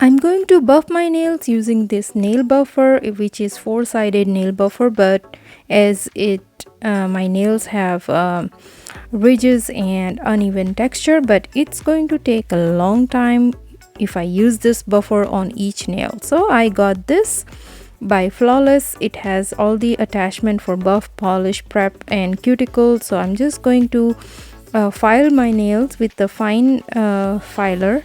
I'm going to buff my nails using this nail buffer, which is four-sided nail buffer, but as my nails have ridges and uneven texture, but it's going to take a long time if I use this buffer on each nail. So I got this by Flawless. It has all the attachment for buff, polish, prep and cuticle. So I'm just going to file my nails with the fine filer,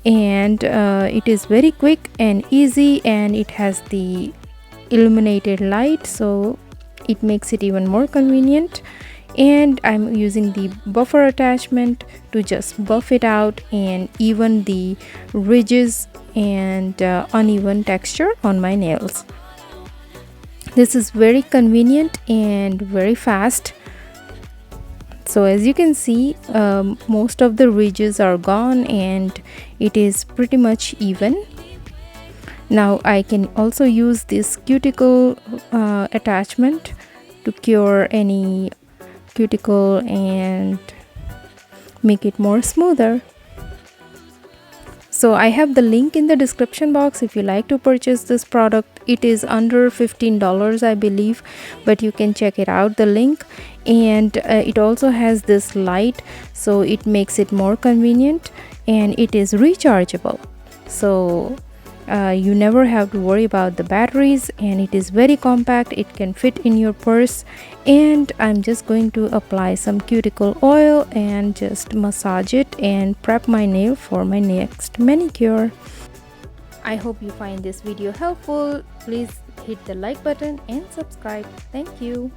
and it is very quick and easy, and it has the illuminated light, so it makes it even more convenient. And I'm using the buffer attachment to just buff it out and even the ridges and uneven texture on my nails. This is very convenient and very fast. So as you can see, most of the ridges are gone and it is pretty much even. Now I can also use this cuticle attachment to cure any cuticle and make it more smoother. So I have the link in the description box if you like to purchase this product. It is under $15 I believe, but you can check it out, the link. And it also has this light, so it makes it more convenient, and it is rechargeable, so you never have to worry about the batteries, and it is very compact. It can fit in your purse. And I'm just going to apply some cuticle oil and just massage it and prep my nail for my next manicure. I hope you find this video helpful. Please hit the like button and subscribe. Thank you.